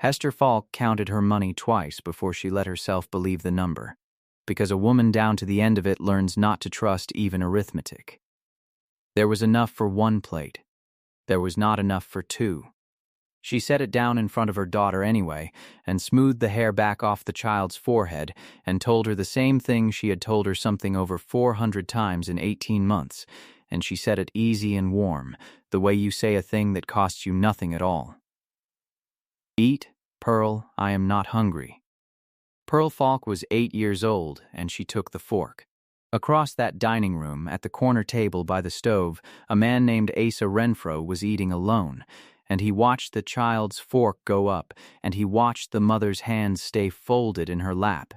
Hester Falk counted her money twice before she let herself believe the number, because a woman down to the end of it learns not to trust even arithmetic. There was enough for one plate. There was not enough for two. She set it down in front of her daughter anyway, and smoothed the hair back off the child's forehead, and told her the same thing she had told her something over 400 times in 18 months, and she said it easy and warm, the way you say a thing that costs you nothing at all. "Eat, Pearl, I am not hungry." Pearl Falk was 8 years old, and she took the fork. Across that dining room, at the corner table by the stove, a man named Asa Renfro was eating alone, and he watched the child's fork go up, and he watched the mother's hands stay folded in her lap,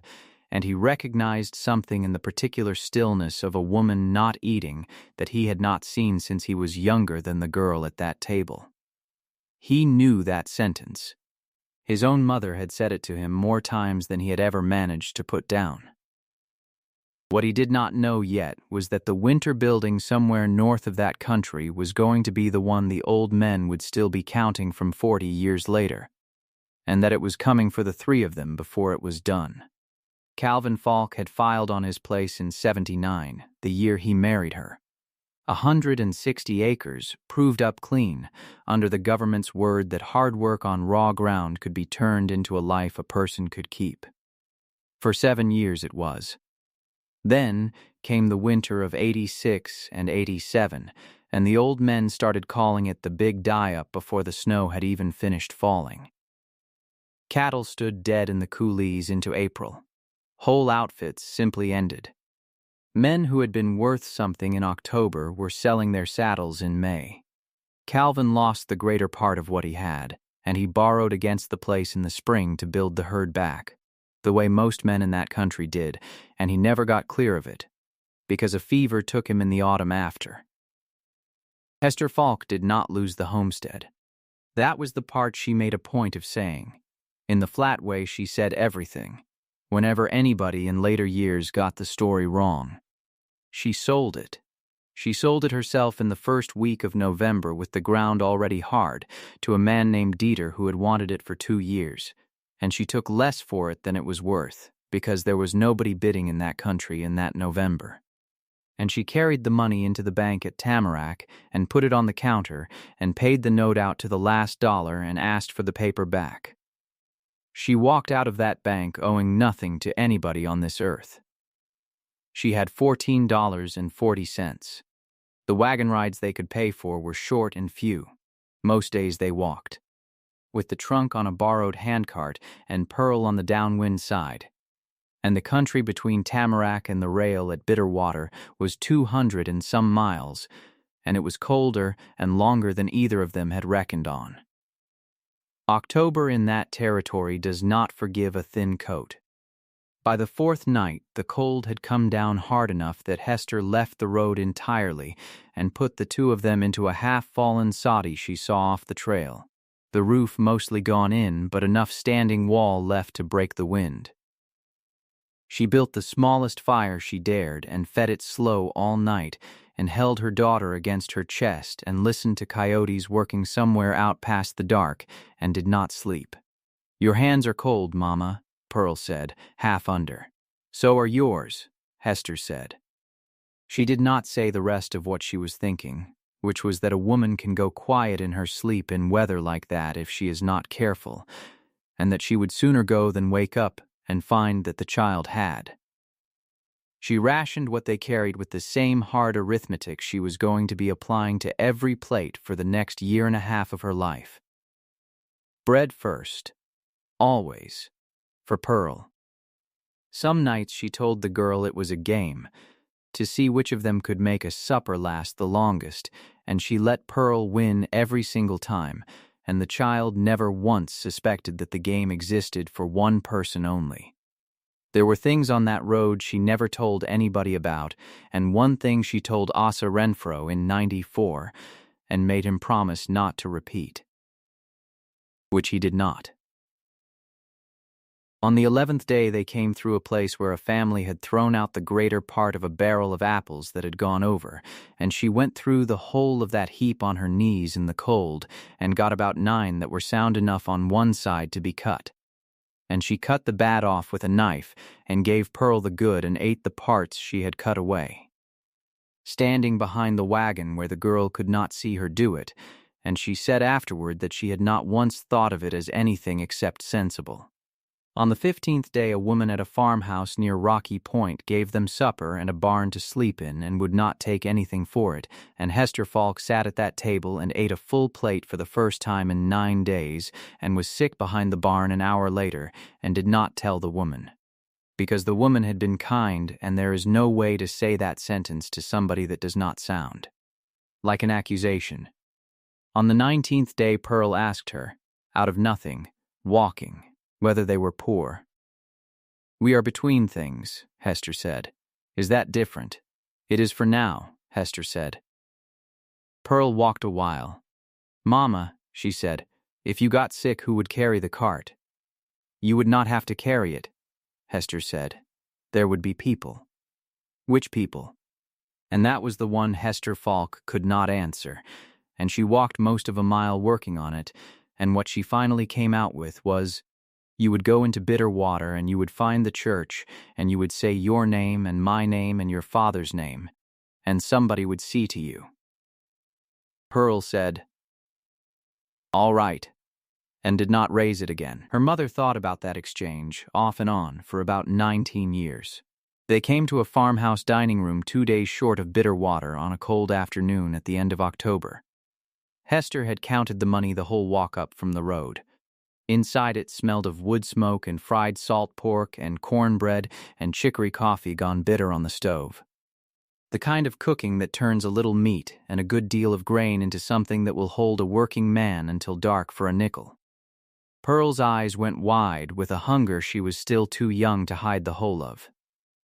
and he recognized something in the particular stillness of a woman not eating that he had not seen since he was younger than the girl at that table. He knew that sentence. His own mother had said it to him more times than he had ever managed to put down. What he did not know yet was that the winter building somewhere north of that country was going to be the one the old men would still be counting from 40 years later, and that it was coming for the three of them before it was done. Calvin Falk had filed on his place in 79, the year he married her. 160 acres, proved up clean, under the government's word that hard work on raw ground could be turned into a life a person could keep. For 7 years it was. Then came the winter of 86 and 87, and the old men started calling it the big die-up before the snow had even finished falling. Cattle stood dead in the coulees into April. Whole outfits simply ended. Men who had been worth something in October were selling their saddles in May. Calvin lost the greater part of what he had, and he borrowed against the place in the spring to build the herd back, the way most men in that country did, and he never got clear of it, because a fever took him in the autumn after. Hester Falk did not lose the homestead. That was the part she made a point of saying. In the flat way she said everything, whenever anybody in later years got the story wrong. She sold it. She sold it herself in the first week of November with the ground already hard to a man named Dieter who had wanted it for 2 years, and she took less for it than it was worth, because there was nobody bidding in that country in that November. And she carried the money into the bank at Tamarack and put it on the counter and paid the note out to the last dollar and asked for the paper back. She walked out of that bank owing nothing to anybody on this earth. She had $14.40. The wagon rides they could pay for were short and few. Most days they walked, with the trunk on a borrowed handcart and Pearl on the downwind side. And the country between Tamarack and the rail at Bitterwater was 200 and some miles, and it was colder and longer than either of them had reckoned on. October in that territory does not forgive a thin coat. By the fourth night, the cold had come down hard enough that Hester left the road entirely and put the two of them into a half-fallen soddy she saw off the trail, the roof mostly gone in but enough standing wall left to break the wind. She built the smallest fire she dared and fed it slow all night and held her daughter against her chest and listened to coyotes working somewhere out past the dark and did not sleep. "Your hands are cold, Mama," Pearl said, half under. "So are yours," Hester said. She did not say the rest of what she was thinking, which was that a woman can go quiet in her sleep in weather like that if she is not careful, and that she would sooner go than wake up and find that the child had. She rationed what they carried with the same hard arithmetic she was going to be applying to every plate for the next year and a half of her life. Bread first. Always. For Pearl. Some nights she told the girl it was a game, to see which of them could make a supper last the longest, and she let Pearl win every single time, and the child never once suspected that the game existed for one person only. There were things on that road she never told anybody about, and one thing she told Asa Renfro in 94 and made him promise not to repeat. Which he did not. On the 11th day they came through a place where a family had thrown out the greater part of a barrel of apples that had gone over, and she went through the whole of that heap on her knees in the cold, and got about 9 that were sound enough on one side to be cut. And she cut the bad off with a knife, and gave Pearl the good and ate the parts she had cut away. Standing behind the wagon where the girl could not see her do it, and she said afterward that she had not once thought of it as anything except sensible. On the 15th day, a woman at a farmhouse near Rocky Point gave them supper and a barn to sleep in and would not take anything for it, and Hester Falk sat at that table and ate a full plate for the first time in 9 days and was sick behind the barn an hour later and did not tell the woman. Because the woman had been kind, and there is no way to say that sentence to somebody that does not sound like an accusation. On the 19th day, Pearl asked her, out of nothing, walking, whether they were poor. "We are between things," Hester said. "Is that different?" "It is for now," Hester said. Pearl walked a while. "Mama," she said, "if you got sick, who would carry the cart?" "You would not have to carry it," Hester said. "There would be people." "Which people?" And that was the one Hester Falk could not answer, and she walked most of a mile working on it, and what she finally came out with was, "You would go into Bitter Water, and you would find the church, and you would say your name and my name and your father's name, and somebody would see to you." Pearl said, "All right," and did not raise it again. Her mother thought about that exchange, off and on, for about 19 years. They came to a farmhouse dining room 2 days short of Bitter Water on a cold afternoon at the end of October. Hester had counted the money the whole walk up from the road. Inside it smelled of wood smoke and fried salt pork and cornbread and chicory coffee gone bitter on the stove. The kind of cooking that turns a little meat and a good deal of grain into something that will hold a working man until dark for a nickel. Pearl's eyes went wide with a hunger she was still too young to hide the whole of.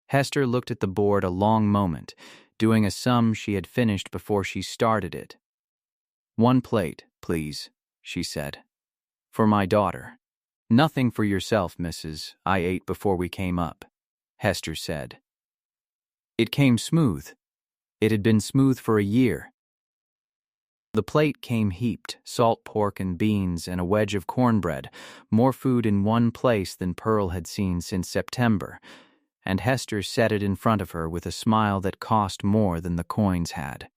Hester looked at the board a long moment, doing a sum she had finished before she started it. "1 plate, please," she said. "For my daughter." "Nothing for yourself, Mrs. I ate before we came up," Hester said. It came smooth. It had been smooth for a year. The plate came heaped, salt pork and beans and a wedge of cornbread, more food in one place than Pearl had seen since September, and Hester set it in front of her with a smile that cost more than the coins had.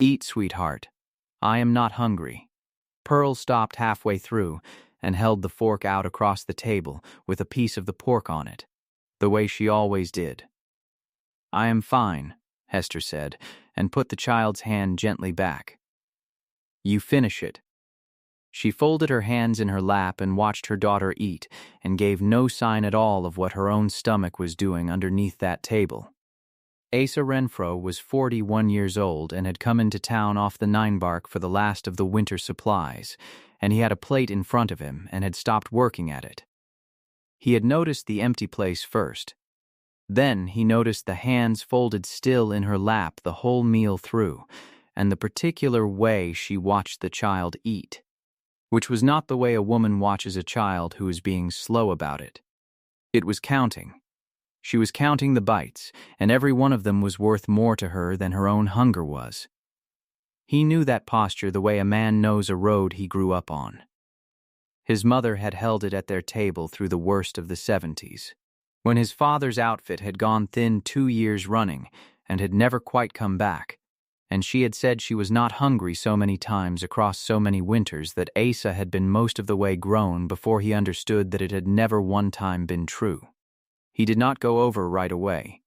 "Eat, sweetheart. I am not hungry." Pearl stopped halfway through and held the fork out across the table with a piece of the pork on it, the way she always did. "I am fine," Hester said, and put the child's hand gently back. "You finish it." She folded her hands in her lap and watched her daughter eat, and gave no sign at all of what her own stomach was doing underneath that table. Asa Renfro was 41 years old and had come into town off the Ninebark for the last of the winter supplies, and he had a plate in front of him and had stopped working at it. He had noticed the empty place first. Then he noticed the hands folded still in her lap the whole meal through, and the particular way she watched the child eat, which was not the way a woman watches a child who is being slow about it. It was counting. She was counting the bites, and every one of them was worth more to her than her own hunger was. He knew that posture the way a man knows a road he grew up on. His mother had held it at their table through the worst of the 70s, when his father's outfit had gone thin 2 years running and had never quite come back, and she had said she was not hungry so many times across so many winters that Asa had been most of the way grown before he understood that it had never one time been true. He did not go over right away.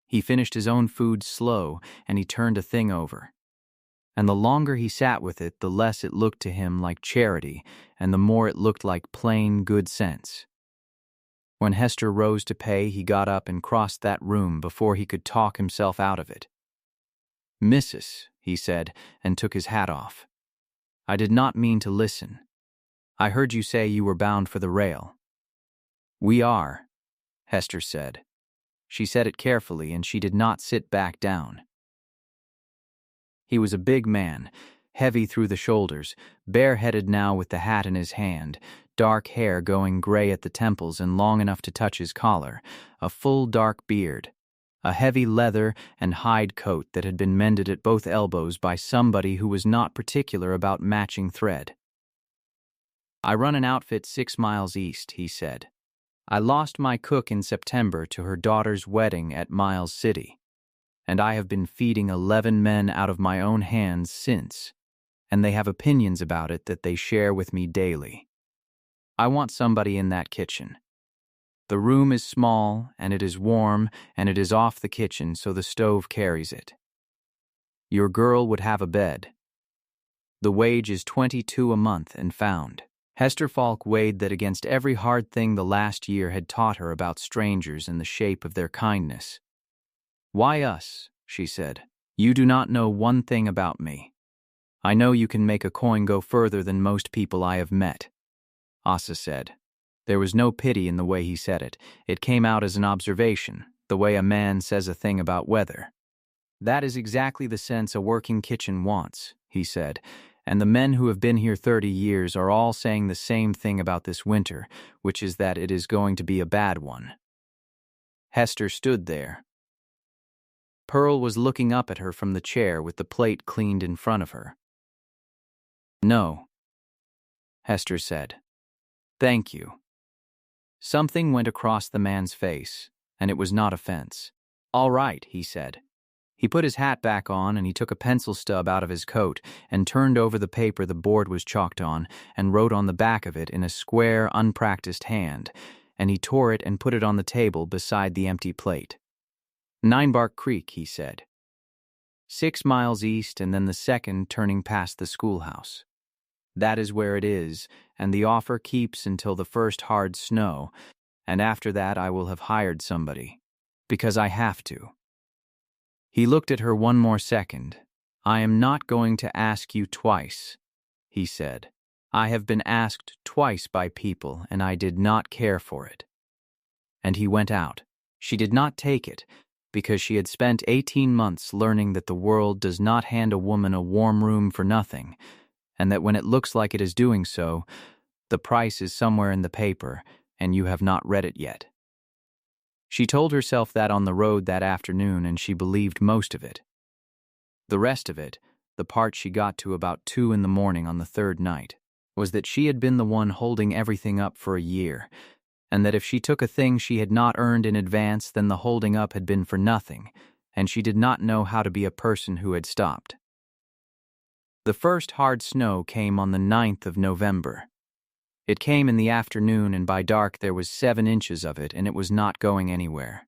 He finished his own food slow, and he turned a thing over. And the longer he sat with it, the less it looked to him like charity, and the more it looked like plain good sense. When Hester rose to pay, he got up and crossed that room before he could talk himself out of it. "Missus," he said, and took his hat off. "I did not mean to listen. I heard you say you were bound for the rail." "We are," Hester said. She said it carefully, and she did not sit back down. He was a big man, heavy through the shoulders, bareheaded now with the hat in his hand, dark hair going gray at the temples and long enough to touch his collar, a full dark beard, a heavy leather and hide coat that had been mended at both elbows by somebody who was not particular about matching thread. "I run an outfit 6 miles east," he said. "I lost my cook in September to her daughter's wedding at Miles City, and I have been feeding 11 men out of my own hands since, and they have opinions about it that they share with me daily. I want somebody in that kitchen. The room is small, and it is warm, and it is off the kitchen, so the stove carries it. Your girl would have a bed. The wage is $22 a month and found." Hester Falk weighed that against every hard thing the last year had taught her about strangers and the shape of their kindness. "Why us?" she said. "You do not know one thing about me. I know you can make a coin go further than most people I have met," Asa said. There was no pity in the way he said it. It came out as an observation, the way a man says a thing about weather. "That is exactly the sense a working kitchen wants," he said, "and the men who have been here 30 years are all saying the same thing about this winter, which is that it is going to be a bad one." Hester stood there. Pearl was looking up at her from the chair with the plate cleaned in front of her. "No," Hester said. "Thank you." Something went across the man's face, and it was not offense. "All right," he said. He put his hat back on and he took a pencil stub out of his coat and turned over the paper the board was chalked on and wrote on the back of it in a square, unpracticed hand, and he tore it and put it on the table beside the empty plate. "Ninebark Creek," he said. 6 miles east and then the second turning past the schoolhouse. That is where it is, and the offer keeps until the first hard snow, and after that I will have hired somebody, because I have to." He looked at her one more second. "I am not going to ask you twice," he said. "I have been asked twice by people, and I did not care for it." And he went out. She did not take it, because she had spent 18 months learning that the world does not hand a woman a warm room for nothing, and that when it looks like it is doing so, the price is somewhere in the paper, and you have not read it yet. She told herself that on the road that afternoon, and she believed most of it. The rest of it, the part she got to about 2 in the morning on the third night, was that she had been the one holding everything up for a year, and that if she took a thing she had not earned in advance, then the holding up had been for nothing, and she did not know how to be a person who had stopped. The first hard snow came on the 9th of November. It came in the afternoon, and by dark there was 7 inches of it, and it was not going anywhere.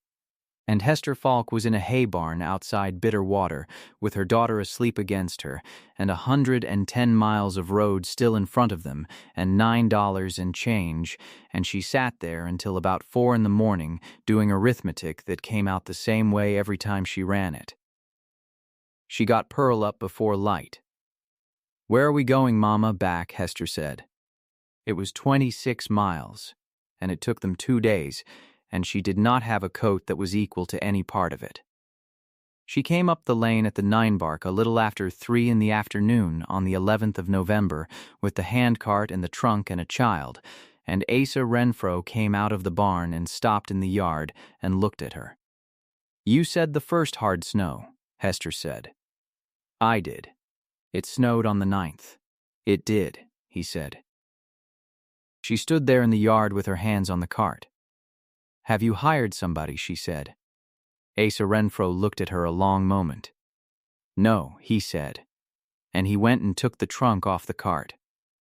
And Hester Falk was in a hay barn outside Bitter Water, with her daughter asleep against her, and 110 miles of road still in front of them, and $9 and change, and she sat there until about 4 in the morning, doing arithmetic that came out the same way every time she ran it. She got Pearl up before light. "Where are we going, Mama?" back, Hester said. It was 26 miles, and it took them 2 days, and she did not have a coat that was equal to any part of it. She came up the lane at the Ninebark a little after 3 in the afternoon on the 11th of November with the handcart and the trunk and a child, and Asa Renfro came out of the barn and stopped in the yard and looked at her. "You said the first hard snow," Hester said. "I did. It snowed on the 9th. "It did," he said. She stood there in the yard with her hands on the cart. "Have you hired somebody?" she said. Asa Renfro looked at her a long moment. "No," he said, and he went and took the trunk off the cart.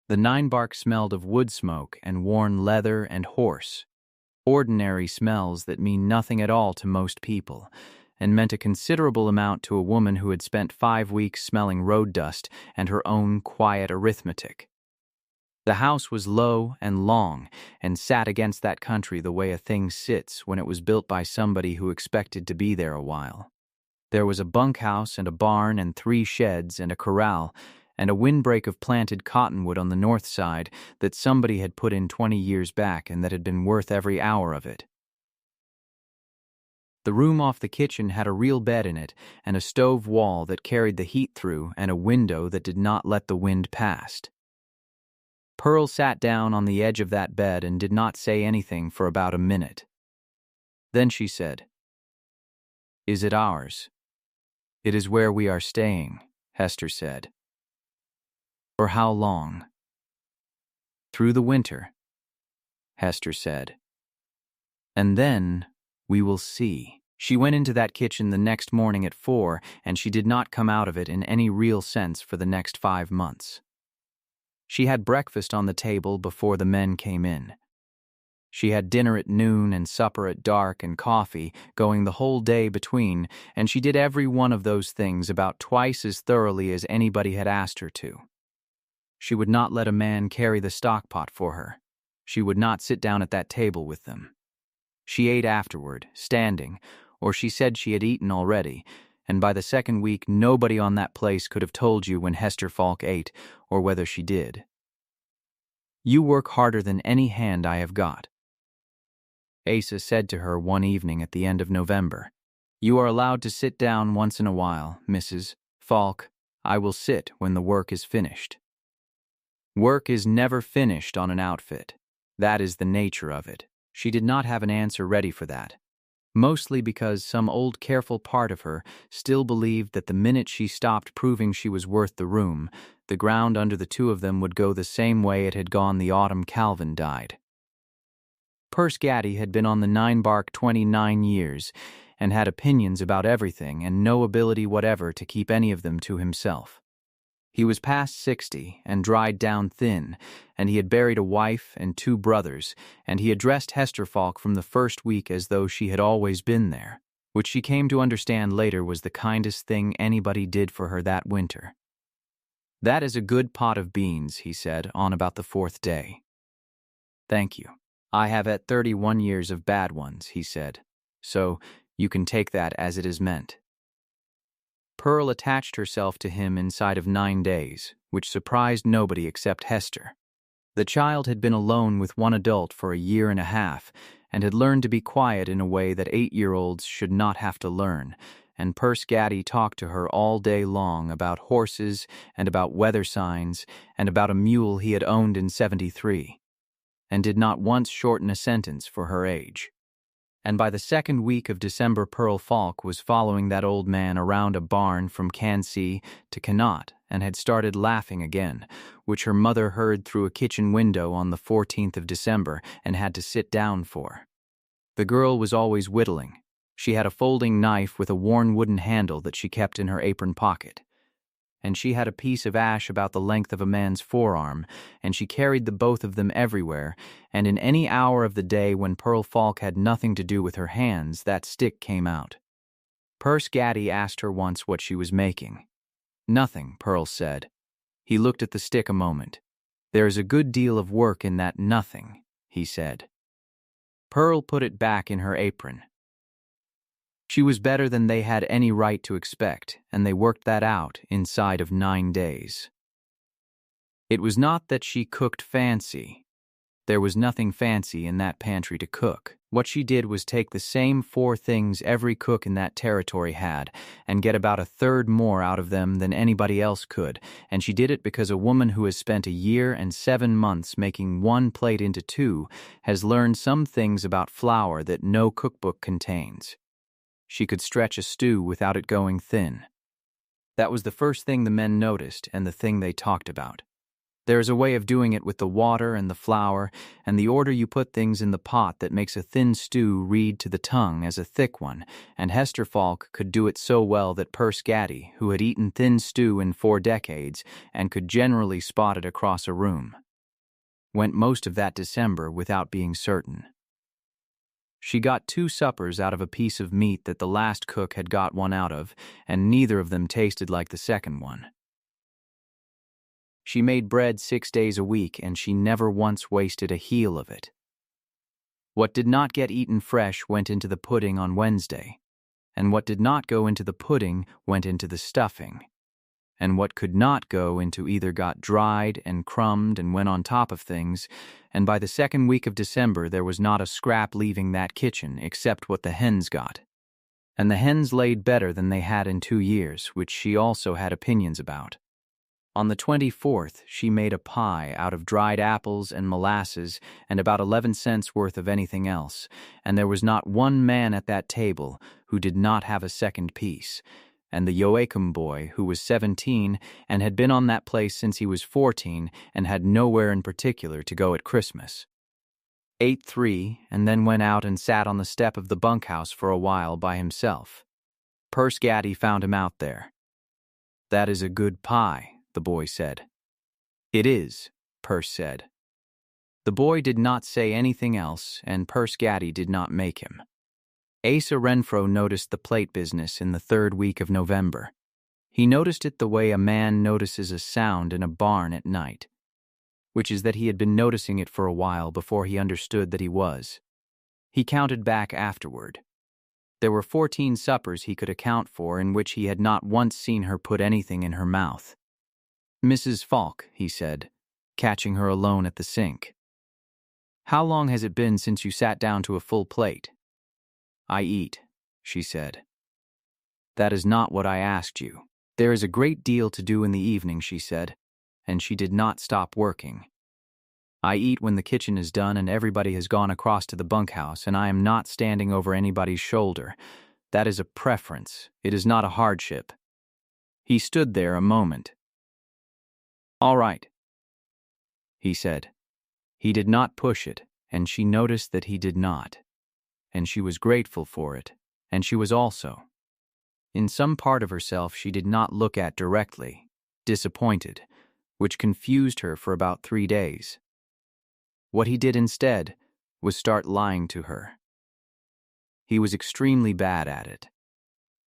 The Ninebark smelled of wood smoke and worn leather and horse, ordinary smells that mean nothing at all to most people, and meant a considerable amount to a woman who had spent 5 weeks smelling road dust and her own quiet arithmetic. The house was low and long and sat against that country the way a thing sits when it was built by somebody who expected to be there a while. There was a bunkhouse and a barn and 3 sheds and a corral and a windbreak of planted cottonwood on the north side that somebody had put in 20 years back and that had been worth every hour of it. The room off the kitchen had a real bed in it and a stove wall that carried the heat through and a window that did not let the wind past. Pearl sat down on the edge of that bed and did not say anything for about a minute. Then she said, "Is it ours?" "It is where we are staying," Hester said. "For how long?" "Through the winter," Hester said. "And then we will see." She went into that kitchen the next morning at 4, and she did not come out of it in any real sense for the next 5 months. She had breakfast on the table before the men came in. She had dinner at noon and supper at dark and coffee, going the whole day between, and she did every one of those things about twice as thoroughly as anybody had asked her to. She would not let a man carry the stockpot for her. She would not sit down at that table with them. She ate afterward, standing, or she said she had eaten already, and by the second week nobody on that place could have told you when Hester Falk ate or whether she did. "You work harder than any hand I have got," Asa said to her one evening at the end of November. "You are allowed to sit down once in a while, Mrs. Falk. I will sit when the work is finished." Work is never finished on an outfit. That is the nature of it. She did not have an answer ready for that, mostly because some old careful part of her still believed that the minute she stopped proving she was worth the room, the ground under the two of them would go the same way it had gone the autumn Calvin died. Perce Gaddy had been on the 9-bark 29 years and had opinions about everything and no ability whatever to keep any of them to himself. He was past 60 and dried down thin, and he had buried a wife and 2 brothers, and he addressed Hester Falk from the first week as though she had always been there, which she came to understand later was the kindest thing anybody did for her that winter. "That is a good pot of beans," he said, on about the 4th day. "Thank you. I have had 31 years of bad ones," he said, "so you can take that as it is meant." Pearl attached herself to him inside of 9 days, which surprised nobody except Hester. The child had been alone with one adult for a year and a half, and had learned to be quiet in a way that 8-year-olds should not have to learn, and Perce Gaddy talked to her all day long about horses and about weather signs and about a mule he had owned in 73, and did not once shorten a sentence for her age. And by the second week of December, Pearl Falk was following that old man around a barn from Cansea to Connaught and had started laughing again, which her mother heard through a kitchen window on the 14th of December and had to sit down for. The girl was always whittling. She had a folding knife with a worn wooden handle that she kept in her apron pocket. And she had a piece of ash about the length of a man's forearm, and she carried the both of them everywhere, and in any hour of the day when Pearl Falk had nothing to do with her hands, that stick came out. Perce Gaddy asked her once what she was making. "Nothing," Pearl said. He looked at the stick a moment. "There is a good deal of work in that nothing," he said. Pearl put it back in her apron. She was better than they had any right to expect, and they worked that out inside of 9 days. It was not that she cooked fancy. There was nothing fancy in that pantry to cook. What she did was take the same 4 things every cook in that territory had and get about a third more out of them than anybody else could, and she did it because a woman who has spent a year and 7 months making 1 plate into 2 has learned some things about flour that no cookbook contains. She could stretch a stew without it going thin. That was the first thing the men noticed and the thing they talked about. There is a way of doing it with the water and the flour and the order you put things in the pot that makes a thin stew read to the tongue as a thick one, and Hester Falk could do it so well that Perce Gaddy, who had eaten thin stew in 4 decades and could generally spot it across a room, went most of that December without being certain. She got 2 suppers out of a piece of meat that the last cook had got one out of, and neither of them tasted like the second one. She made bread 6 days a week, and she never once wasted a heel of it. What did not get eaten fresh went into the pudding on Wednesday, and what did not go into the pudding went into the stuffing, and what could not go into either got dried and crumbed and went on top of things, and by the second week of December there was not a scrap leaving that kitchen except what the hens got. And the hens laid better than they had in 2 years, which she also had opinions about. On the 24th, she made a pie out of dried apples and molasses and about 11 cents worth of anything else, and there was not one man at that table who did not have a second piece. And the Joachim boy, who was 17 and had been on that place since he was 14 and had nowhere in particular to go at Christmas, ate 3 and then went out and sat on the step of the bunkhouse for a while by himself. Purse Gaddy found him out there. "That is a good pie," the boy said. "It is," Purse said. The boy did not say anything else, and Purse Gaddy did not make him. Asa Renfro noticed the plate business in the 3rd week of November. He noticed it the way a man notices a sound in a barn at night, which is that he had been noticing it for a while before he understood that he was. He counted back afterward. There were 14 suppers he could account for in which he had not once seen her put anything in her mouth. "Mrs. Falk," he said, catching her alone at the sink. "How long has it been since you sat down to a full plate?" "I eat," she said. "That is not what I asked you. There is a great deal to do in the evening," she said, and she did not stop working. "I eat when the kitchen is done and everybody has gone across to the bunkhouse, and I am not standing over anybody's shoulder. That is a preference. It is not a hardship." He stood there a moment. "All right," he said. He did not push it, and she noticed that he did not. And she was grateful for it, and she was also. In some part of herself she did not look at directly, disappointed, which confused her for about 3 days. What he did instead was start lying to her. He was extremely bad at it.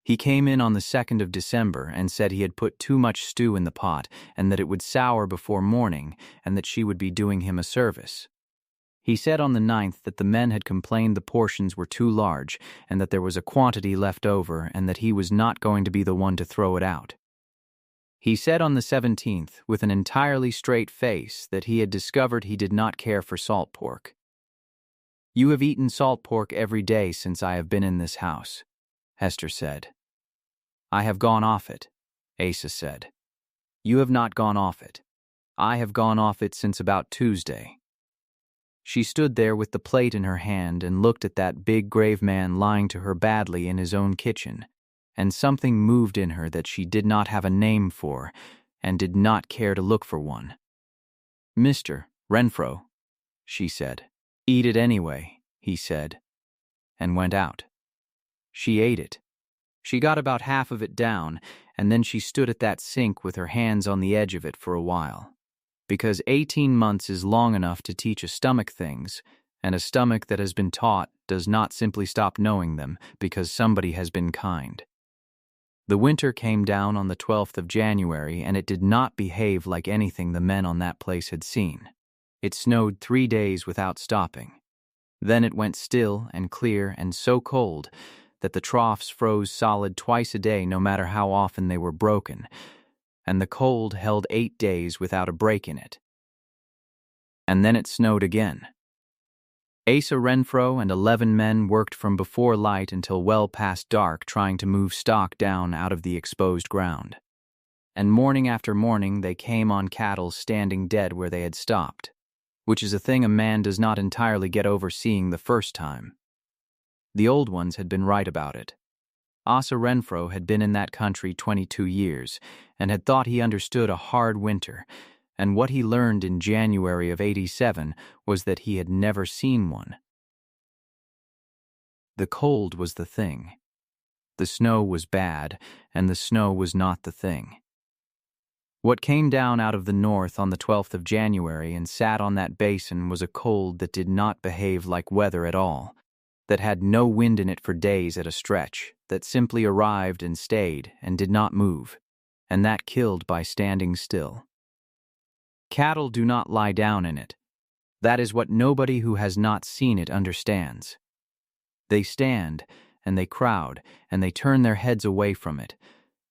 He came in on the 2nd of December and said he had put too much stew in the pot and that it would sour before morning and that she would be doing him a service. He said on the 9th that the men had complained the portions were too large and that there was a quantity left over and that he was not going to be the one to throw it out. He said on the 17th, with an entirely straight face, that he had discovered he did not care for salt pork. "You have eaten salt pork every day since I have been in this house," Hester said. "I have gone off it," Asa said. "You have not gone off it. I have gone off it since about Tuesday." She stood there with the plate in her hand and looked at that big grave man lying to her badly in his own kitchen, and something moved in her that she did not have a name for and did not care to look for one. "Mr. Renfro," she said. "Eat it anyway," he said, and went out. She ate it. She got about half of it down, and then she stood at that sink with her hands on the edge of it for a while. Because 18 months is long enough to teach a stomach things, and a stomach that has been taught does not simply stop knowing them because somebody has been kind. The winter came down on the 12th of January, and it did not behave like anything the men on that place had seen. It snowed 3 days without stopping. Then it went still and clear and so cold that the troughs froze solid twice a day no matter how often they were broken, and the cold held 8 days without a break in it. And then it snowed again. Asa Renfro and 11 men worked from before light until well past dark trying to move stock down out of the exposed ground. And morning after morning they came on cattle standing dead where they had stopped, which is a thing a man does not entirely get over seeing the first time. The old ones had been right about it. Asa Renfro had been in that country 22 years and had thought he understood a hard winter, and what he learned in January of '87 was that he had never seen one. The cold was the thing. The snow was bad, and the snow was not the thing. What came down out of the north on the 12th of January and sat on that basin was a cold that did not behave like weather at all, that had no wind in it for days at a stretch, that simply arrived and stayed and did not move, and that killed by standing still. Cattle do not lie down in it. That is what nobody who has not seen it understands. They stand, and they crowd, and they turn their heads away from it,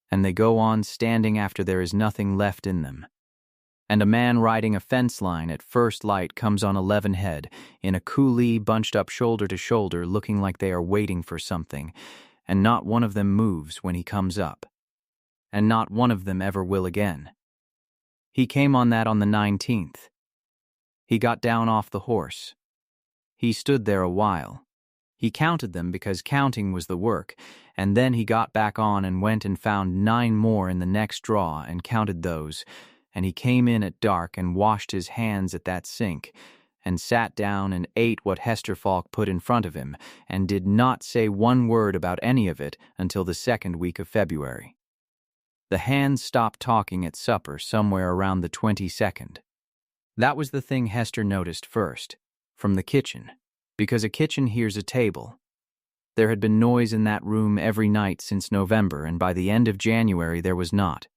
and they go on standing after there is nothing left in them. And a man riding a fence line at first light comes on 11 head, in a coulee bunched up shoulder to shoulder looking like they are waiting for something, and not one of them moves when he comes up. And not one of them ever will again. He came on that on the 19th. He got down off the horse. He stood there a while. He counted them because counting was the work, and then he got back on and went and found 9 more in the next draw and counted those, and he came in at dark and washed his hands at that sink, and sat down and ate what Hester Falk put in front of him, and did not say one word about any of it until the 2nd week of February. The hands stopped talking at supper somewhere around the 22nd. That was the thing Hester noticed first, from the kitchen, because a kitchen hears a table. There had been noise in that room every night since November, and by the end of January there was not.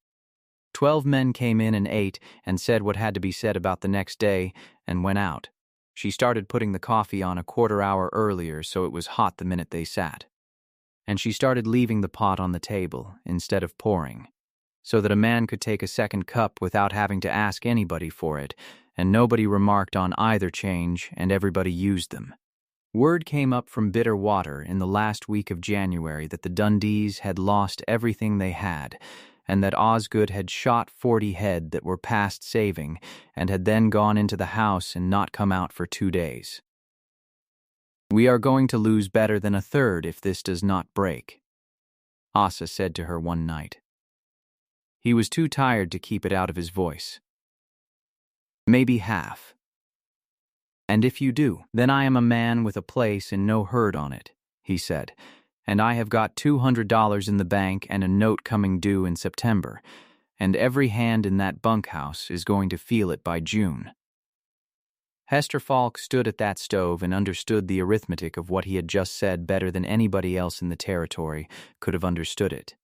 12 men came in and ate and said what had to be said about the next day and went out. She started putting the coffee on a quarter hour earlier so it was hot the minute they sat. And she started leaving the pot on the table instead of pouring, so that a man could take a second cup without having to ask anybody for it, and nobody remarked on either change and everybody used them. Word came up from Bitter Water in the last week of January that the Dundees had lost everything they had, and that Osgood had shot 40 head that were past saving and had then gone into the house and not come out for 2 days. "We are going to lose better than a third if this does not break," Asa said to her one night. He was too tired to keep it out of his voice. "Maybe half. And if you do, then I am a man with a place and no herd on it," he said, "and I have got $200 in the bank and a note coming due in September, and every hand in that bunkhouse is going to feel it by June." Hester Falk stood at that stove and understood the arithmetic of what he had just said better than anybody else in the territory could have understood it,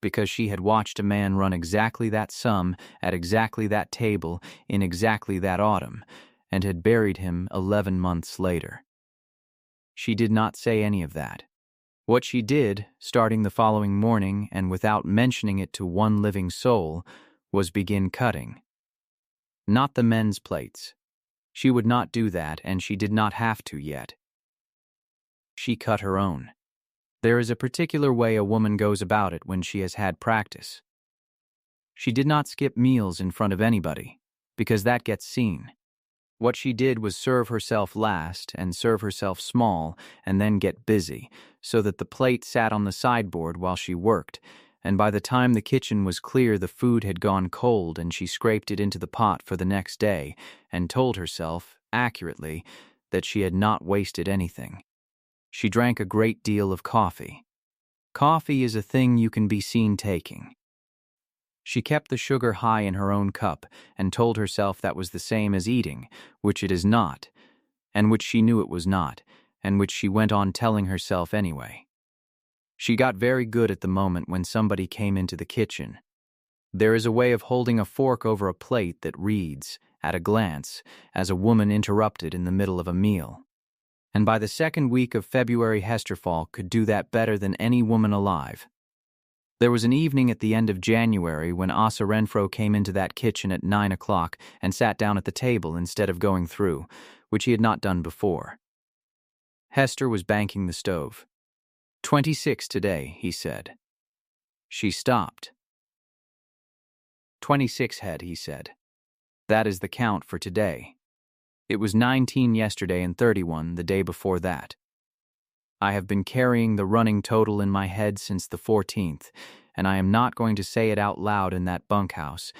because she had watched a man run exactly that sum at exactly that table in exactly that autumn, and had buried him 11 months later. She did not say any of that. What she did, starting the following morning and without mentioning it to one living soul, was begin cutting. Not the men's plates. She would not do that, and she did not have to yet. She cut her own. There is a particular way a woman goes about it when she has had practice. She did not skip meals in front of anybody, because that gets seen. What she did was serve herself last and serve herself small and then get busy, so that the plate sat on the sideboard while she worked, and by the time the kitchen was clear the food had gone cold and she scraped it into the pot for the next day and told herself, accurately, that she had not wasted anything. She drank a great deal of coffee. Coffee is a thing you can be seen taking. She kept the sugar high in her own cup and told herself that was the same as eating, which it is not, and which she knew it was not, and which she went on telling herself anyway. She got very good at the moment when somebody came into the kitchen. There is a way of holding a fork over a plate that reads, at a glance, as a woman interrupted in the middle of a meal. And by the 2nd week of February Hester Falk could do that better than any woman alive. There was an evening at the end of January when Asa Renfro came into that kitchen at 9 o'clock and sat down at the table instead of going through, which he had not done before. Hester was banking the stove. 26 today, he said. She stopped. 26 head, he said. That is the count for today. It was 19 yesterday and 31 the day before that. I have been carrying the running total in my head since the 14th, and I am not going to say it out loud in that bunkhouse,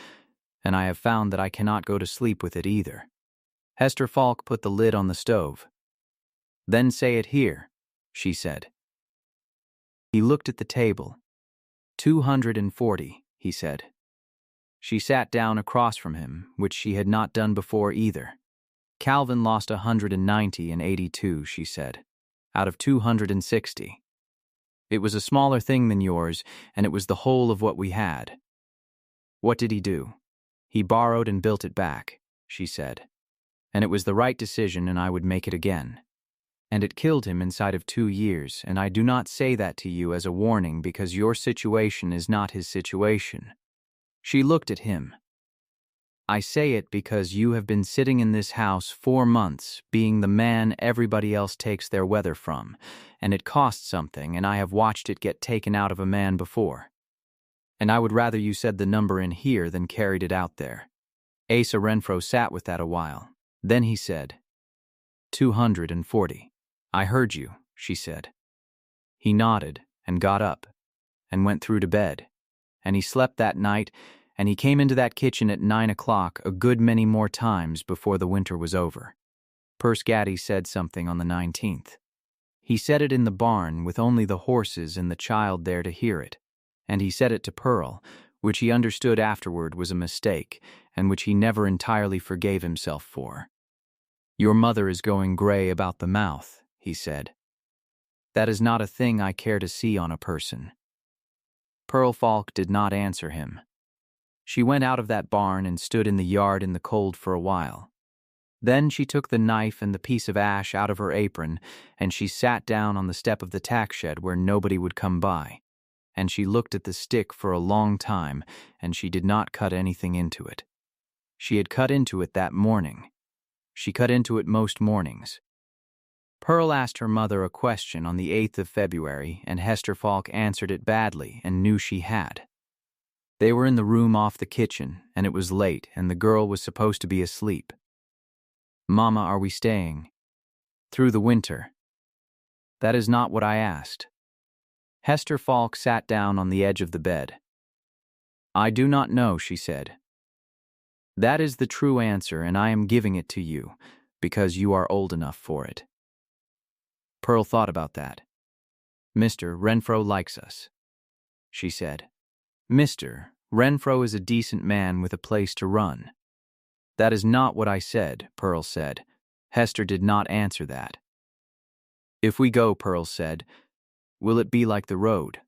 and I have found that I cannot go to sleep with it either. Hester Falk put the lid on the stove. Then say it here, she said. He looked at the table. 240, he said. She sat down across from him, which she had not done before either. Calvin lost 190 in 82, she said, out of 260. It was a smaller thing than yours, and it was the whole of what we had. What did he do? He borrowed and built it back, she said. And it was the right decision, and I would make it again. And it killed him inside of 2 years, and I do not say that to you as a warning because your situation is not his situation. She looked at him. I say it because you have been sitting in this house 4 months, being the man everybody else takes their weather from, and it costs something, and I have watched it get taken out of a man before. And I would rather you said the number in here than carried it out there. Asa Renfro sat with that a while. Then he said, 240. I heard you, she said. He nodded and got up and went through to bed. And he slept that night, and he came into that kitchen at 9 o'clock a good many more times before the winter was over. Purse Gaddy said something on the 19th. He said it in the barn with only the horses and the child there to hear it, and he said it to Pearl, which he understood afterward was a mistake, and which he never entirely forgave himself for. Your mother is going gray about the mouth, he said. That is not a thing I care to see on a person. Pearl Falk did not answer him. She went out of that barn and stood in the yard in the cold for a while. Then she took the knife and the piece of ash out of her apron, and she sat down on the step of the tack shed where nobody would come by. And she looked at the stick for a long time, and she did not cut anything into it. She had cut into it that morning. She cut into it most mornings. Pearl asked her mother a question on the 8th of February, and Hester Falk answered it badly and knew she had. They were in the room off the kitchen, and it was late, and the girl was supposed to be asleep. Mama, are we staying? Through the winter. That is not what I asked. Hester Falk sat down on the edge of the bed. I do not know, she said. That is the true answer, and I am giving it to you, because you are old enough for it. Pearl thought about that. Mr. Renfro likes us, she said. Mr. Renfro is a decent man with a place to run. That is not what I said, Pearl said. Hester did not answer that. If we go, Pearl said, will it be like the road?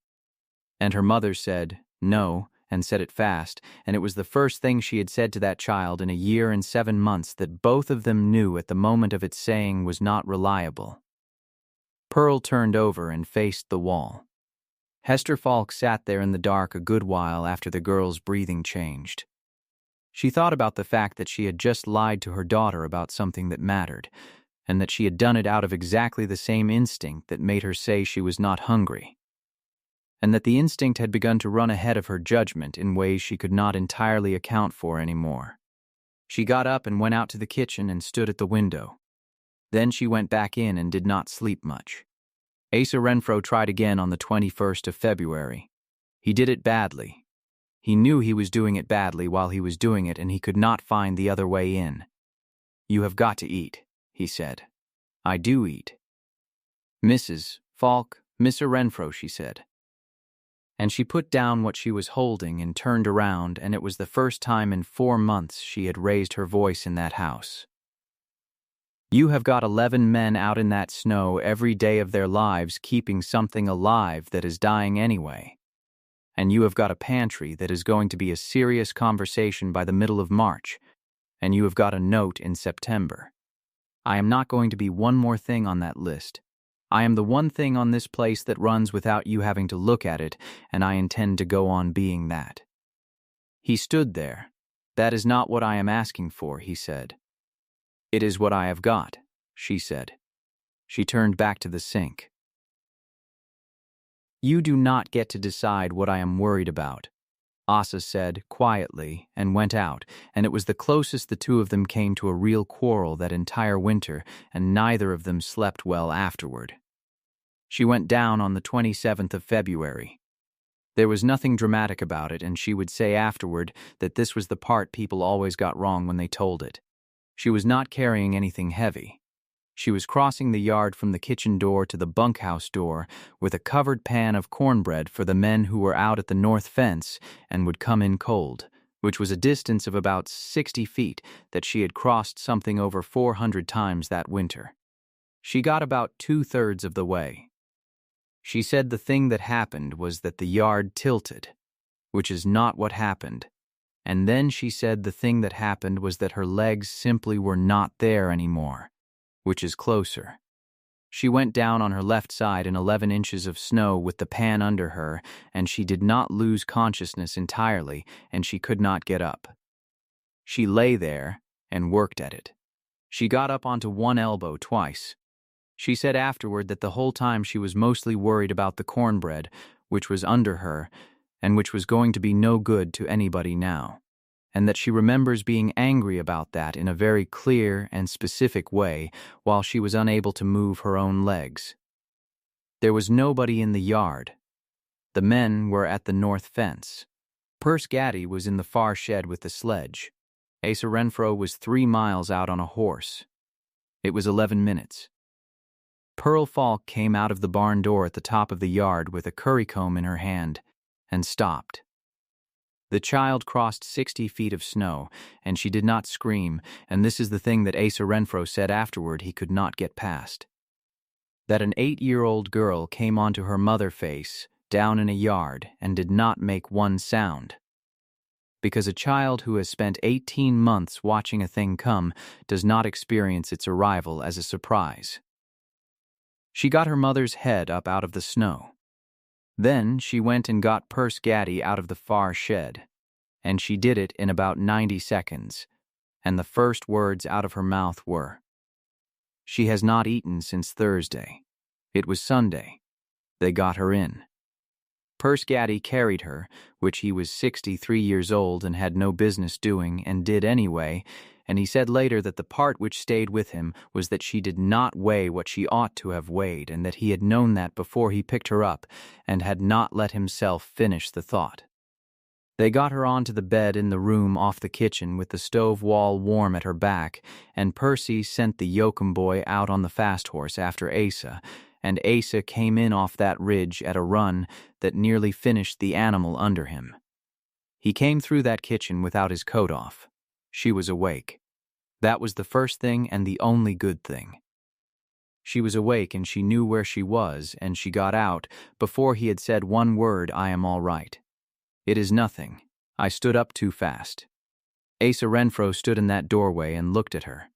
And her mother said, no, and said it fast, and it was the first thing she had said to that child in a year and 7 months that both of them knew at the moment of its saying was not reliable. Pearl turned over and faced the wall. Hester Falk sat there in the dark a good while after the girl's breathing changed. She thought about the fact that she had just lied to her daughter about something that mattered, and that she had done it out of exactly the same instinct that made her say she was not hungry, and that the instinct had begun to run ahead of her judgment in ways she could not entirely account for anymore. She got up and went out to the kitchen and stood at the window. Then she went back in and did not sleep much. Asa Renfro tried again on the 21st of February. He did it badly. He knew he was doing it badly while he was doing it, and he could not find the other way in. You have got to eat, he said. I do eat. Mrs. Falk, Mr. Renfro, she said. And she put down what she was holding and turned around, and it was the first time in 4 months she had raised her voice in that house. You have got 11 men out in that snow every day of their lives keeping something alive that is dying anyway. And you have got a pantry that is going to be a serious conversation by the middle of March, and you have got a note in September. I am not going to be one more thing on that list. I am the one thing on this place that runs without you having to look at it, and I intend to go on being that. He stood there. That is not what I am asking for, he said. It is what I have got, she said. She turned back to the sink. You do not get to decide what I am worried about, Asa said quietly and went out, and it was the closest the two of them came to a real quarrel that entire winter, and neither of them slept well afterward. She went down on the 27th of February. There was nothing dramatic about it, and she would say afterward that this was the part people always got wrong when they told it. She was not carrying anything heavy. She was crossing the yard from the kitchen door to the bunkhouse door with a covered pan of cornbread for the men who were out at the north fence and would come in cold, which was a distance of about 60 feet that she had crossed something over 400 times that winter. She got about 2/3 of the way. She said the thing that happened was that the yard tilted, which is not what happened. And then she said the thing that happened was that her legs simply were not there anymore, which is closer. She went down on her left side in 11 inches of snow with the pan under her, and she did not lose consciousness entirely, and she could not get up. She lay there and worked at it. She got up onto one elbow twice. She said afterward that the whole time she was mostly worried about the cornbread, which was under her, and which was going to be no good to anybody now, and that she remembers being angry about that in a very clear and specific way while she was unable to move her own legs. There was nobody in the yard. The men were at the north fence. Purse Gaddy was in the far shed with the sledge. Asa Renfro was 3 miles out on a horse. It was 11 minutes. Pearl Falk came out of the barn door at the top of the yard with a currycomb in her hand and stopped. The child crossed 60 feet of snow, and she did not scream, and this is the thing that Asa Renfro said afterward he could not get past. That an 8-year-old girl came onto her mother face down in a yard and did not make one sound. Because a child who has spent 18 months watching a thing come does not experience its arrival as a surprise. She got her mother's head up out of the snow. Then she went and got Purse Gaddy out of the far shed, and she did it in about 90 seconds, and the first words out of her mouth were, "She has not eaten since Thursday. It was Sunday. They got her in." Purse Gaddy carried her, which he was 63 years old and had no business doing and did anyway, and he said later that the part which stayed with him was that she did not weigh what she ought to have weighed, and that he had known that before he picked her up and had not let himself finish the thought. They got her onto the bed in the room off the kitchen with the stove wall warm at her back, and Percy sent the Yoakum boy out on the fast horse after Asa, and Asa came in off that ridge at a run that nearly finished the animal under him. He came through that kitchen without his coat off. She was awake. That was the first thing and the only good thing. She was awake and she knew where she was, and she got out before he had said one word. "I am all right. It is nothing. I stood up too fast." Asa Renfro stood in that doorway and looked at her.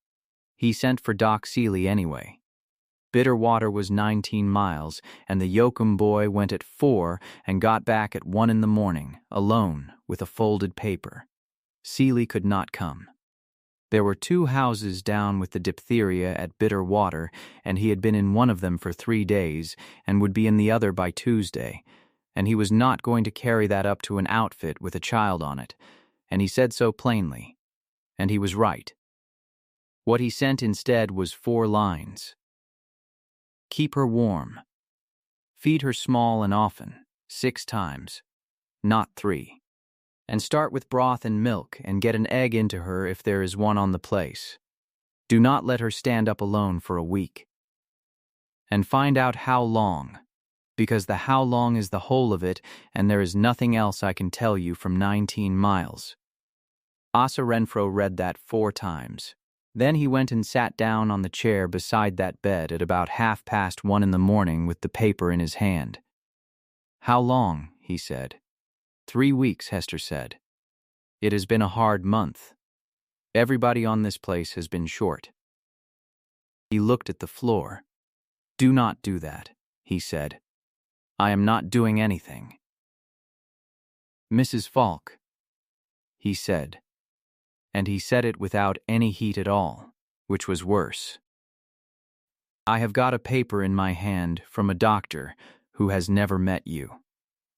He sent for Doc Seeley anyway. Bitterwater was 19 miles, and the Yoakum boy went at 4 and got back at 1 in the morning, alone, with a folded paper. Seeley could not come. There were 2 houses down with the diphtheria at Bitterwater, and he had been in one of them for 3 days and would be in the other by Tuesday, and he was not going to carry that up to an outfit with a child on it, and he said so plainly. And he was right. What he sent instead was 4 lines. Keep her warm. Feed her small and often, 6 times, not 3. And start with broth and milk and get an egg into her if there is one on the place. Do not let her stand up alone for a week. And find out how long, because the how long is the whole of it, and there is nothing else I can tell you from 19 miles. Asa Renfro read that 4 times. Then he went and sat down on the chair beside that bed at about 1:30 in the morning with the paper in his hand. "How long?" he said. 3 weeks, Hester said. "It has been a hard month. Everybody on this place has been short." He looked at the floor. "Do not do that," he said. "I am not doing anything." "Mrs. Falk," he said. And he said it without any heat at all, which was worse. "I have got a paper in my hand from a doctor who has never met you.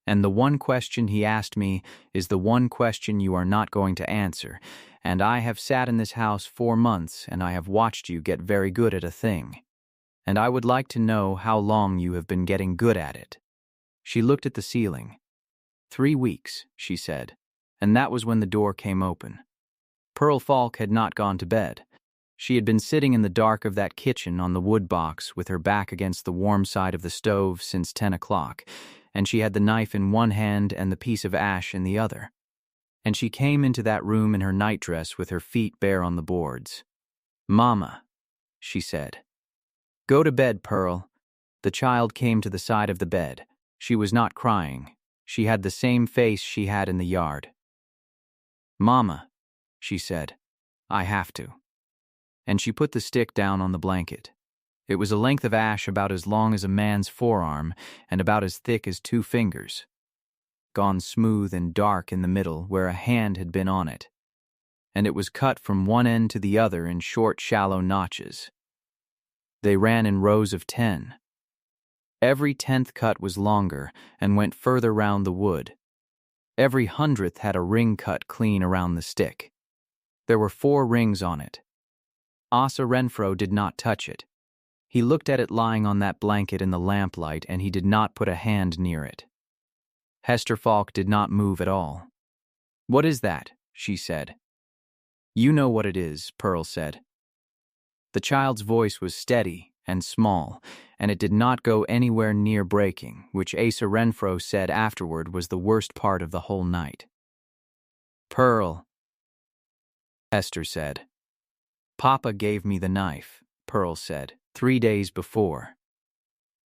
And the one question he asked me is the one question you are not going to answer, and I have sat in this house 4 months and I have watched you get very good at a thing. And I would like to know how long you have been getting good at it." She looked at the ceiling. 3 weeks, she said, and that was when the door came open. Pearl Falk had not gone to bed. She had been sitting in the dark of that kitchen on the wood box with her back against the warm side of the stove since 10 o'clock, and she had the knife in one hand and the piece of ash in the other. And she came into that room in her nightdress with her feet bare on the boards. "Mama," she said. "Go to bed, Pearl." The child came to the side of the bed. She was not crying. She had the same face she had in the yard. "Mama," she said, "I have to." And she put the stick down on the blanket. It was a length of ash about as long as a man's forearm and about as thick as 2 fingers, gone smooth and dark in the middle where a hand had been on it, and it was cut from one end to the other in short, shallow notches. They ran in rows of 10. Every 10th cut was longer and went further round the wood. Every 100th had a ring cut clean around the stick. There were 4 rings on it. Asa Renfro did not touch it. He looked at it lying on that blanket in the lamplight, and he did not put a hand near it. Hester Falk did not move at all. "What is that?" she said. "You know what it is," Pearl said. The child's voice was steady and small, and it did not go anywhere near breaking, which Asa Renfro said afterward was the worst part of the whole night. "Pearl," Hester said. "Papa gave me the knife," Pearl said, 3 days before.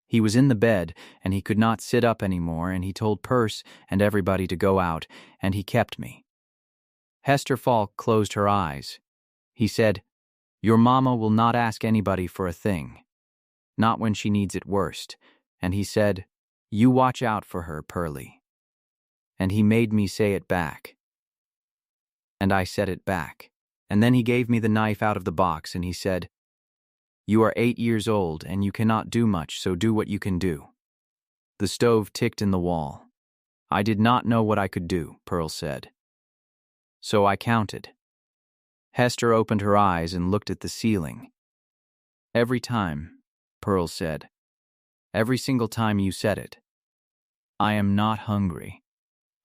He was in the bed, and he could not sit up anymore, and he told Perce and everybody to go out, and he kept me. Hester Falk closed her eyes. He said, "Your mama will not ask anybody for a thing. Not when she needs it worst." And he said, "You watch out for her, Pearlie." And he made me say it back. And I said it back. And then he gave me the knife out of the box, and he said, "You are 8 years old, and you cannot do much, so do what you can do." The stove ticked in the wall. "I did not know what I could do," Pearl said. "So I counted." Hester opened her eyes and looked at the ceiling. "Every time," Pearl said. "Every single time you said it. I am not hungry.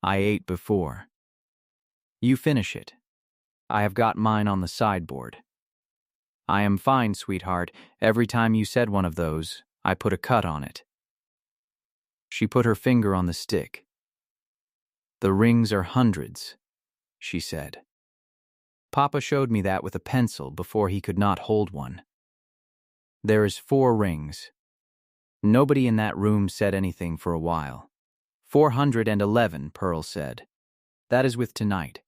I ate before. You finish it. I have got mine on the sideboard. I am fine, sweetheart. Every time you said one of those, I put a cut on it." She put her finger on the stick. "The rings are 100s, she said. "Papa showed me that with a pencil before he could not hold one. There is 4 rings. Nobody in that room said anything for a while. 411, Pearl said. "That is with tonight,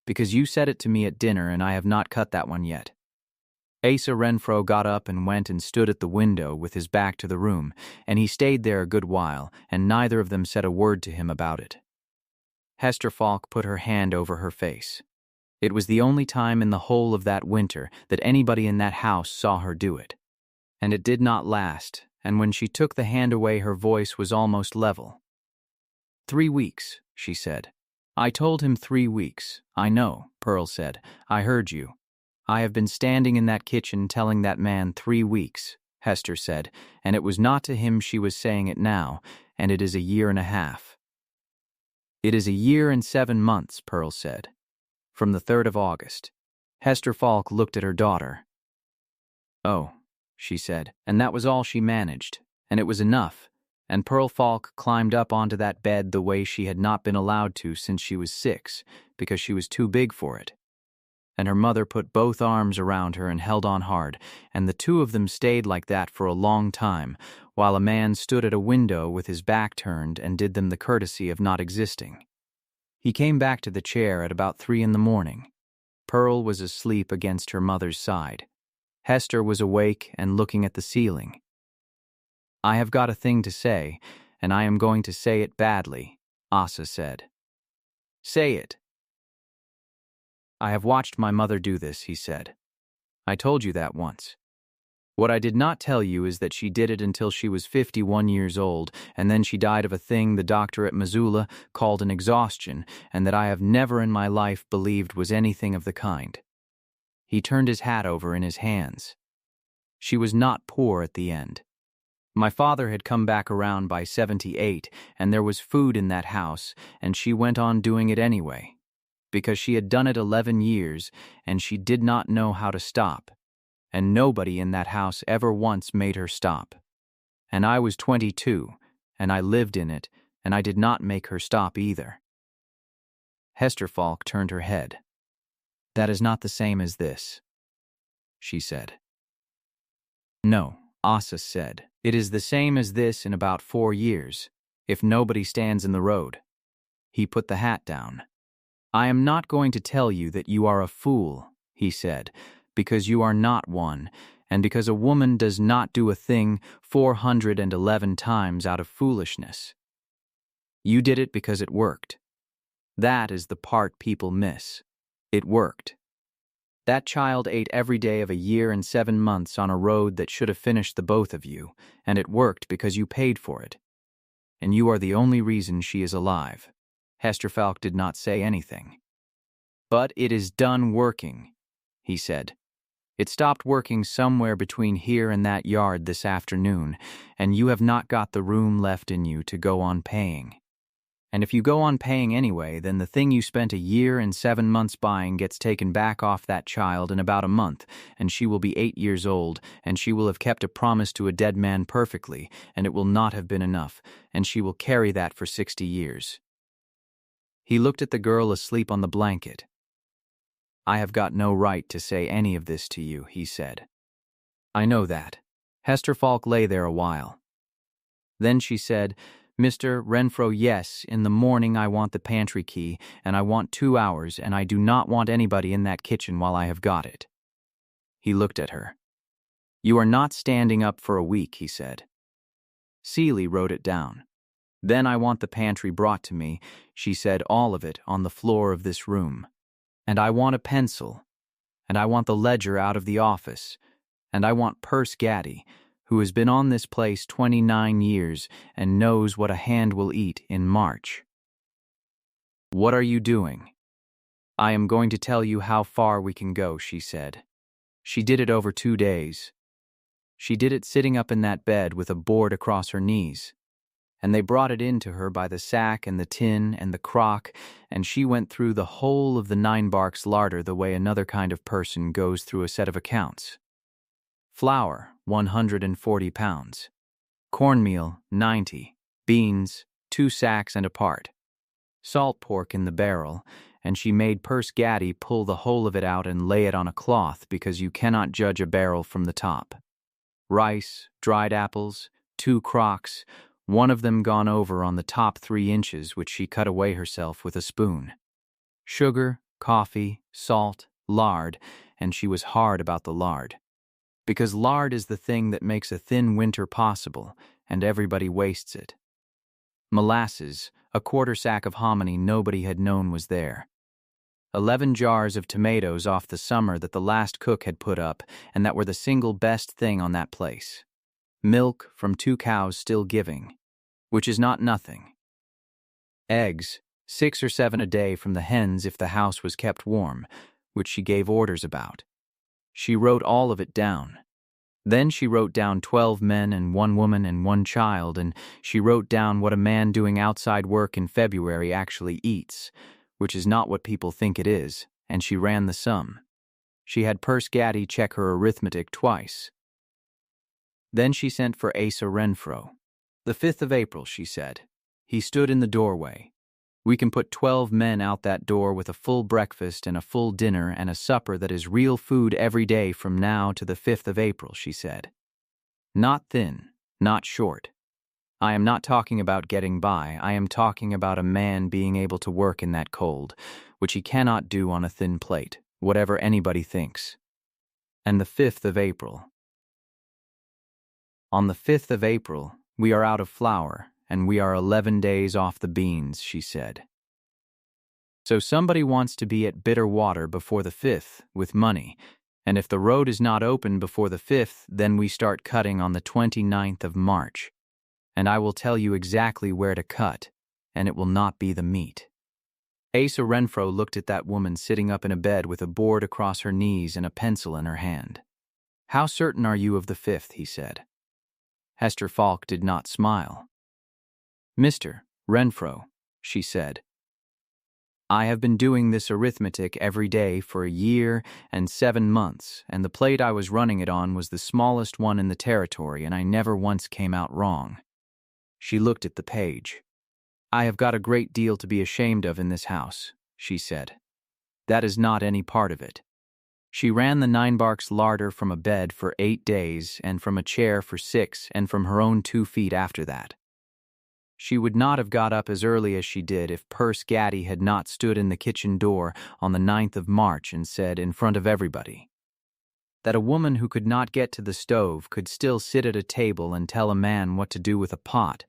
because you said it to me at dinner and I have not cut that one yet." Asa Renfro got up and went and stood at the window with his back to the room, and he stayed there a good while, and neither of them said a word to him about it. Hester Falk put her hand over her face. It was the only time in the whole of that winter that anybody in that house saw her do it. And it did not last, and when she took the hand away her voice was almost level. 3 weeks, she said. "I told him 3 weeks. I know," Pearl said. "I heard you. I have been standing in that kitchen telling that man 3 weeks, Hester said, and it was not to him she was saying it now, and it is a year and a half. "It is a year and 7 months, Pearl said. From the 3rd of August. Hester Falk looked at her daughter. "Oh," she said, and that was all she managed, and it was enough, and Pearl Falk climbed up onto that bed the way she had not been allowed to since she was 6, because she was too big for it. And her mother put both arms around her and held on hard, and the 2 of them stayed like that for a long time, while a man stood at a window with his back turned and did them the courtesy of not existing. He came back to the chair at about 3 in the morning. Pearl was asleep against her mother's side. Hester was awake and looking at the ceiling. "I have got a thing to say, and I am going to say it badly," Asa said. "Say it." "I have watched my mother do this," he said. "I told you that once. What I did not tell you is that she did it until she was 51 years old, and then she died of a thing the doctor at Missoula called an exhaustion, and that I have never in my life believed was anything of the kind." He turned his hat over in his hands. "She was not poor at the end. My father had come back around by 78, and there was food in that house, and she went on doing it anyway, because she had done it 11 years, and she did not know how to stop. And nobody in that house ever once made her stop. And I was 22, and I lived in it, and I did not make her stop either." Hester Falk turned her head. "That is not the same as this," she said. "No," Asa said. "It is the same as this in about 4 years, if nobody stands in the road." He put the hat down. "I am not going to tell you that you are a fool," he said, "because you are not one, and because a woman does not do a thing 411 times out of foolishness. You did it because it worked. That is the part people miss. It worked. That child ate every day of a year and 7 months on a road that should have finished the both of you, and it worked because you paid for it. And you are the only reason she is alive." Hester Falk did not say anything. "But it is done working," he said. "It stopped working somewhere between here and that yard this afternoon, and you have not got the room left in you to go on paying. And if you go on paying anyway, then the thing you spent a year and 7 months buying gets taken back off that child in about a month, and she will be 8 years old, and she will have kept a promise to a dead man perfectly, and it will not have been enough, and she will carry that for 60 years. He looked at the girl asleep on the blanket. "I have got no right to say any of this to you," he said. "I know that." Hester Falk lay there a while. Then she said, "Mr. Renfro, yes, in the morning I want the pantry key, and I want 2 hours, and I do not want anybody in that kitchen while I have got it." He looked at her. "You are not standing up for a week," he said. Celie wrote it down. "Then I want the pantry brought to me," she said, "all of it, on the floor of this room. And I want a pencil, and I want the ledger out of the office, and I want Purse Gaddy, who has been on this place 29 years and knows what a hand will eat in March." "What are you doing?" "I am going to tell you how far we can go," she said. She did it over 2 days. She did it sitting up in that bed with a board across her knees. And they brought it in to her by the sack and the tin and the crock, and she went through the whole of the 9 Barks larder the way another kind of person goes through a set of accounts. Flour, 140 pounds. Cornmeal, 90. Beans, 2 sacks and a part. Salt pork in the barrel, and she made Purse Gaddy pull the whole of it out and lay it on a cloth because you cannot judge a barrel from the top. Rice, dried apples, 2 crocks, one of them gone over on the top 3 inches, which she cut away herself with a spoon. Sugar, coffee, salt, lard, and she was hard about the lard. Because lard is the thing that makes a thin winter possible, and everybody wastes it. Molasses, a 1/4 sack of hominy nobody had known was there. 11 jars of tomatoes off the summer that the last cook had put up, and that were the single best thing on that place. Milk from 2 cows still giving, which is not nothing. Eggs, 6 or 7 a day from the hens if the house was kept warm, which she gave orders about. She wrote all of it down. Then she wrote down 12 men and 1 woman and 1 child, and she wrote down what a man doing outside work in February actually eats, which is not what people think it is, and she ran the sum. She had Purse Gaddy check her arithmetic twice. Then she sent for Asa Renfro. "The 5th of April, she said. He stood in the doorway. "We can put 12 men out that door with a full breakfast and a full dinner and a supper that is real food every day from now to the 5th of April, she said. "Not thin, not short. I am not talking about getting by. I am talking about a man being able to work in that cold, which he cannot do on a thin plate, whatever anybody thinks. And the 5th of April. On the 5th of April, we are out of flour, and we are 11 days off the beans, she said. So somebody wants to be at Bitter Water before the 5th with money, and if the road is not open before the 5th, then we start cutting on the 29th of March. And I will tell you exactly where to cut, and it will not be the meat." Asa Renfro looked at that woman sitting up in a bed with a board across her knees and a pencil in her hand. "How certain are you of the 5th, he said. Hester Falk did not smile. "Mr. Renfro," she said, "I have been doing this arithmetic every day for a year and 7 months, and the plate I was running it on was the smallest one in the territory, and I never once came out wrong." She looked at the page. "I have got a great deal to be ashamed of in this house," she said. "That is not any part of it." She ran the 9 Barks larder from a bed for 8 days, and from a chair for 6, and from her own 2 feet after that. She would not have got up as early as she did if Purse Gaddy had not stood in the kitchen door on the 9th of March and said in front of everybody that a woman who could not get to the stove could still sit at a table and tell a man what to do with a pot,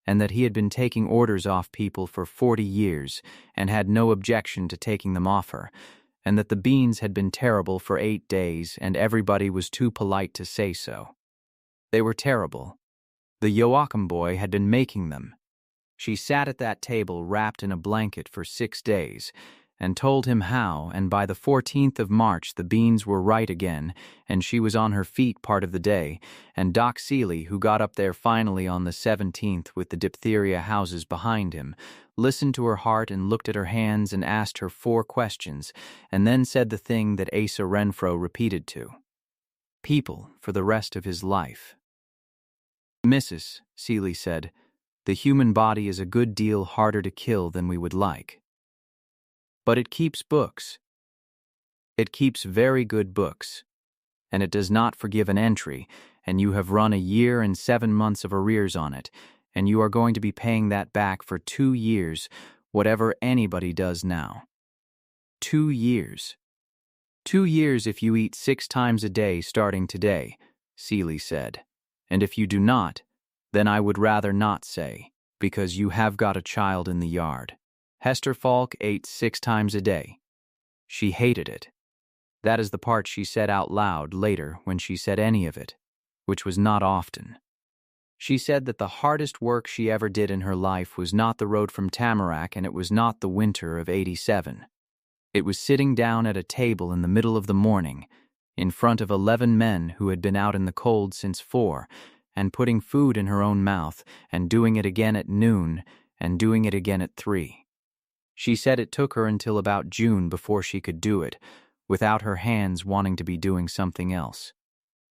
and that he had been taking orders off people for 40 years and had no objection to taking them off her, and that the beans had been terrible for 8 days and everybody was too polite to say so. They were terrible. The Joachim boy had been making them. She sat at that table wrapped in a blanket for 6 days, and told him how, and by the 14th of March the beans were right again, and she was on her feet part of the day, and Doc Seeley, who got up there finally on the 17th with the diphtheria houses behind him, listened to her heart and looked at her hands and asked her 4 questions, and then said the thing that Asa Renfro repeated to people for the rest of his life. "Mrs." Seeley said, "the human body is a good deal harder to kill than we would like. But it keeps books. It keeps very good books. And it does not forgive an entry, and you have run a year and 7 months of arrears on it, and you are going to be paying that back for 2 years, whatever anybody does now. 2 years. 2 years if you eat 6 times a day starting today," Seeley said. "And if you do not, then I would rather not say, because you have got a child in the yard." Hester Falk ate 6 times a day. She hated it. That is the part she said out loud later when she said any of it, which was not often. She said that the hardest work she ever did in her life was not the road from Tamarack, and it was not the winter of '87. It was sitting down at a table in the middle of the morning, in front of 11 men who had been out in the cold since 4, and putting food in her own mouth, and doing it again at noon, and doing it again at 3. She said it took her until about June before she could do it, without her hands wanting to be doing something else.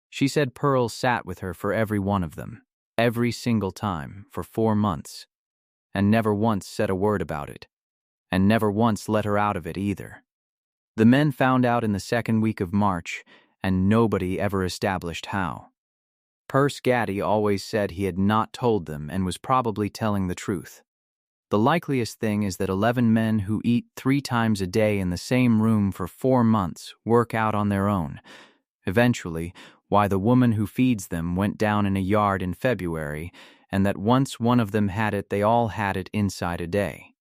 She said Pearl sat with her for every one of them, every single time, for 4 months, and never once said a word about it, and never once let her out of it either. The men found out in the 2nd week of March, and nobody ever established how. Perce Gaddy always said he had not told them and was probably telling the truth. The likeliest thing is that 11 men who eat 3 times a day in the same room for 4 months work out on their own. Eventually, why the woman who feeds them went down in a yard in February, and that once one of them had it, they all had it inside a day.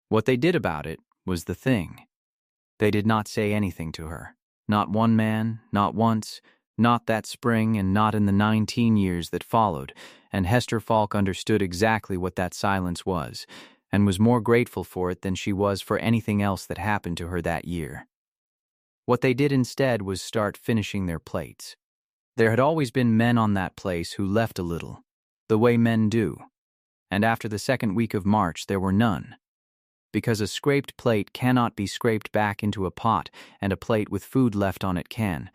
What they did about it was the thing. They did not say anything to her. Not one man, not once, not that spring, and not in the 19 years that followed, and Hester Falk understood exactly what that silence was, and was more grateful for it than she was for anything else that happened to her that year. What they did instead was start finishing their plates. There had always been men on that place who left a little, the way men do, and after the 2nd week of March there were none. Because a scraped plate cannot be scraped back into a pot, and a plate with food left on it can.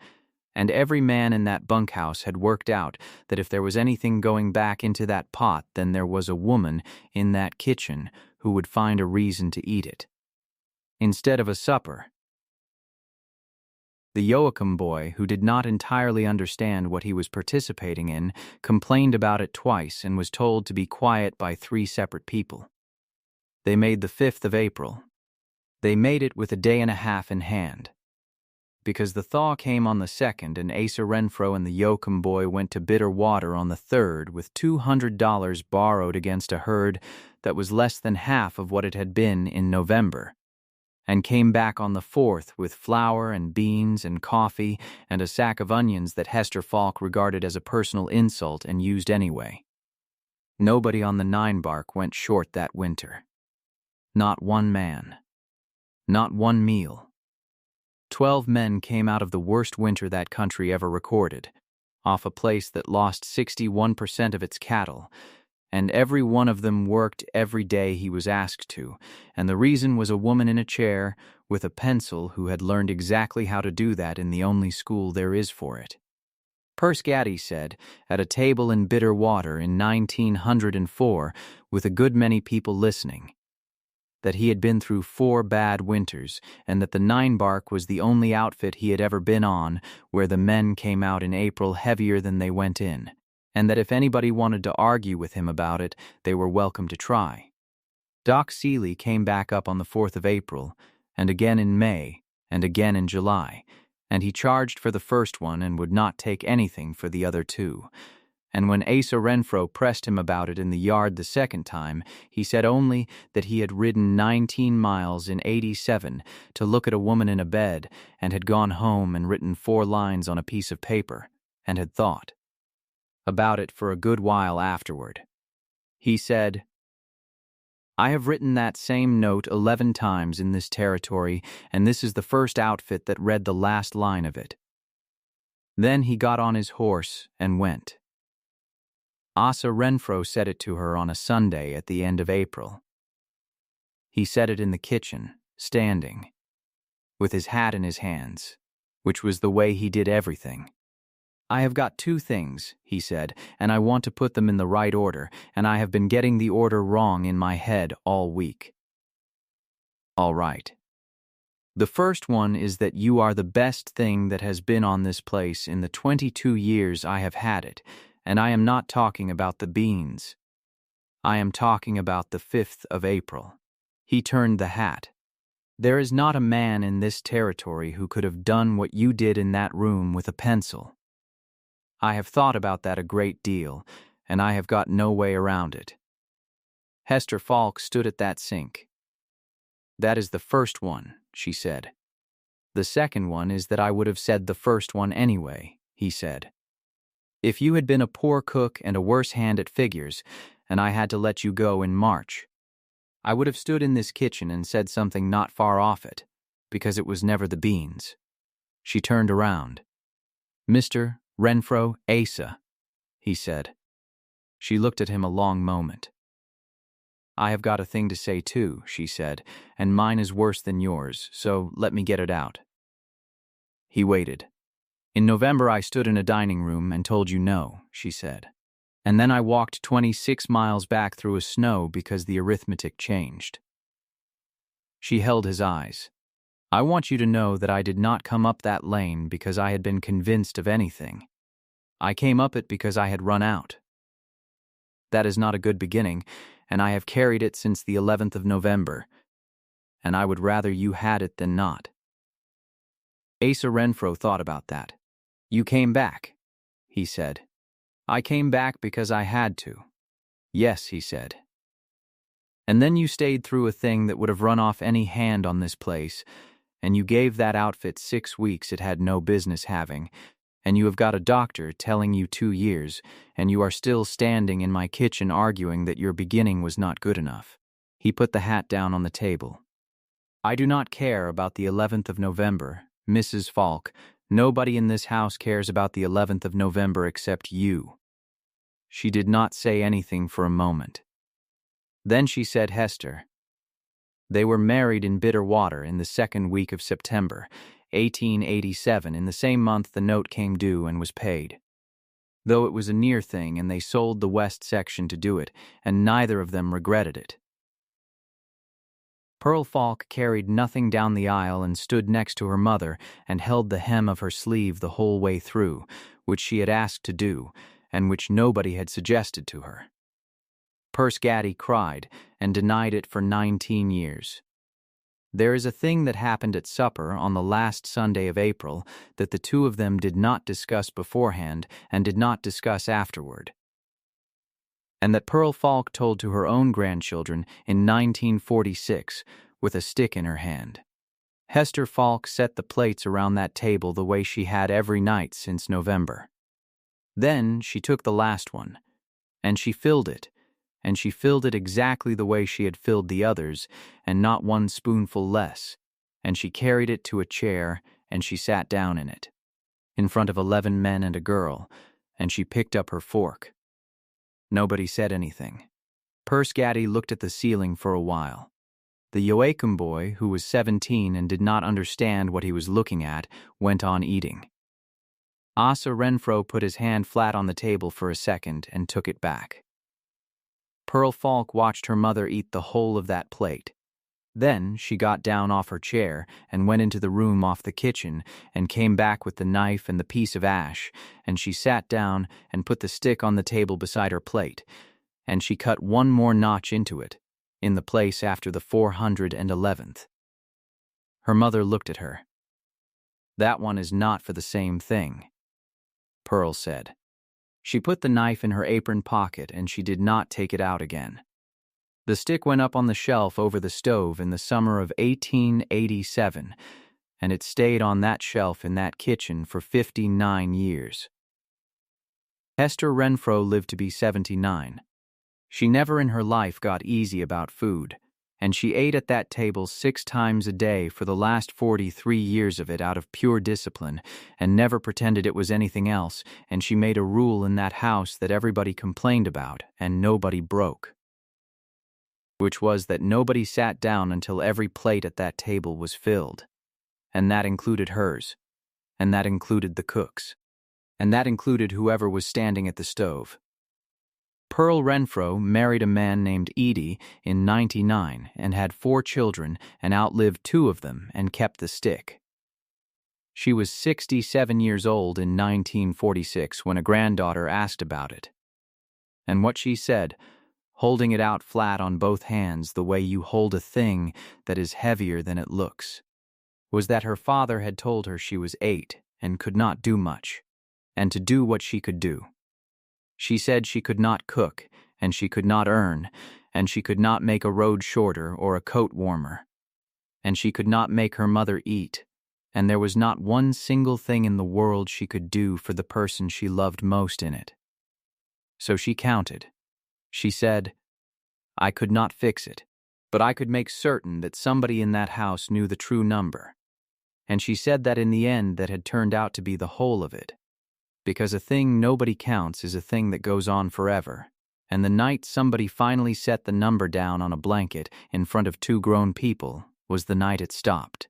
And every man in that bunkhouse had worked out that if there was anything going back into that pot, then there was a woman in that kitchen who would find a reason to eat it. Instead of a supper. The Joachim boy, who did not entirely understand what he was participating in, complained about it twice and was told to be quiet by 3 separate people. They made the 5th of April. They made it with a day and a half in hand. Because the thaw came on the 2nd, and Asa Renfro and the Joachim boy went to Bitter Water on the 3rd with $200 borrowed against a herd that was less than half of what it had been in November, and came back on the 4th with flour and beans and coffee and a sack of onions that Hester Falk regarded as a personal insult and used anyway. Nobody on the 9 bark went short that winter. Not one man. Not one meal. 12 men came out of the worst winter that country ever recorded, off a place that lost 61% of its cattle, and every one of them worked every day he was asked to, and the reason was a woman in a chair with a pencil who had learned exactly how to do that in the only school there is for it. Perce Gaddy said, at a table in Bitter Water in 1904, with a good many people listening, that he had been through 4 bad winters, and that the 9 bark was the only outfit he had ever been on where the men came out in April heavier than they went in, and that if anybody wanted to argue with him about it, they were welcome to try. Doc Seeley came back up on the 4th of April, and again in May, and again in July, and he charged for the first one and would not take anything for the other 2. And when Asa Renfro pressed him about it in the yard the 2nd time, he said only that he had ridden 19 miles in '87 to look at a woman in a bed, and had gone home and written 4 lines on a piece of paper, and had thought about it for a good while afterward. He said, I have written that same note 11 times in this territory, and this is the first outfit that read the last line of it. Then he got on his horse and went. Asa Renfro said it to her on a Sunday at the end of April. He said it in the kitchen, standing, with his hat in his hands, which was the way he did everything. I have got 2 things, he said, and I want to put them in the right order, and I have been getting the order wrong in my head all week. All right. The first one is that you are the best thing that has been on this place in the 22 years I have had it, and I am not talking about the beans. I am talking about the 5th of April. He turned the hat. There is not a man in this territory who could have done what you did in that room with a pencil. I have thought about that a great deal, and I have got no way around it. Hester Falk stood at that sink. That is the first one, she said. The second one is that I would have said the first one anyway, he said. If you had been a poor cook and a worse hand at figures, and I had to let you go in March, I would have stood in this kitchen and said something not far off it, because it was never the beans. She turned around. Mr. Renfro, Asa, he said. She looked at him a long moment. I have got a thing to say too, she said, and mine is worse than yours, so let me get it out. He waited. In November I stood in a dining room and told you no, she said. And then I walked 26 miles back through a snow because the arithmetic changed. She held his eyes. I want you to know that I did not come up that lane because I had been convinced of anything. I came up it because I had run out. That is not a good beginning, and I have carried it since the 11th of November, and I would rather you had it than not. Asa Renfro thought about that. You came back, he said. I came back because I had to. Yes, he said. And then you stayed through a thing that would have run off any hand on this place, and you gave that outfit 6 weeks it had no business having, and you have got a doctor telling you 2 years, and you are still standing in my kitchen arguing that your beginning was not good enough. He put the hat down on the table. I do not care about the 11th of November, Mrs. Falk. Nobody in this house cares about the 11th of November except you. She did not say anything for a moment. Then she said, Hester. They were married in Bitter Water in the 2nd week of September, 1887, in the same month the note came due and was paid. Though it was a near thing, and they sold the west section to do it, and neither of them regretted it. Pearl Falk carried nothing down the aisle and stood next to her mother and held the hem of her sleeve the whole way through, which she had asked to do, and which nobody had suggested to her. Persgaddy cried and denied it for 19 years. There is a thing that happened at supper on the last Sunday of April that the 2 of them did not discuss beforehand and did not discuss afterward, and that Pearl Falk told to her own grandchildren in 1946 with a stick in her hand. Hester Falk set the plates around that table the way she had every night since November. Then she took the last one, and she filled it, and she filled it exactly the way she had filled the others, and not one spoonful less, and she carried it to a chair, and she sat down in it, in front of 11 men and a girl, and she picked up her fork. Nobody said anything. Persgaddy looked at the ceiling for a while. The Joachim boy, who was 17 and did not understand what he was looking at, went on eating. Asa Renfro put his hand flat on the table for a second and took it back. Pearl Falk watched her mother eat the whole of that plate. Then she got down off her chair and went into the room off the kitchen and came back with the knife and the piece of ash, and she sat down and put the stick on the table beside her plate, and she cut one more notch into it, in the place after the 411th. Her mother looked at her. That one is not for the same thing, Pearl said. She put the knife in her apron pocket and she did not take it out again. The stick went up on the shelf over the stove in the summer of 1887, and it stayed on that shelf in that kitchen for 59 years. Hester Renfro lived to be 79. She never in her life got easy about food, and she ate at that table 6 times a day for the last 43 years of it out of pure discipline, and never pretended it was anything else, and she made a rule in that house that everybody complained about and nobody broke, which was that nobody sat down until every plate at that table was filled, and that included hers, and that included the cook's, and that included whoever was standing at the stove. Pearl Renfro married a man named Edie in '99 and had 4 children and outlived 2 of them and kept the stick. She was 67 years old in 1946 when a granddaughter asked about it. And what she said, holding it out flat on both hands the way you hold a thing that is heavier than it looks, was that her father had told her she was 8 and could not do much, and to do what she could do. She said she could not cook, and she could not earn, and she could not make a road shorter or a coat warmer, and she could not make her mother eat, and there was not one single thing in the world she could do for the person she loved most in it. So she counted. She said, "I could not fix it, but I could make certain that somebody in that house knew the true number." And she said that in the end that had turned out to be the whole of it. Because a thing nobody counts is a thing that goes on forever, and the night somebody finally set the number down on a blanket in front of 2 grown people was the night it stopped.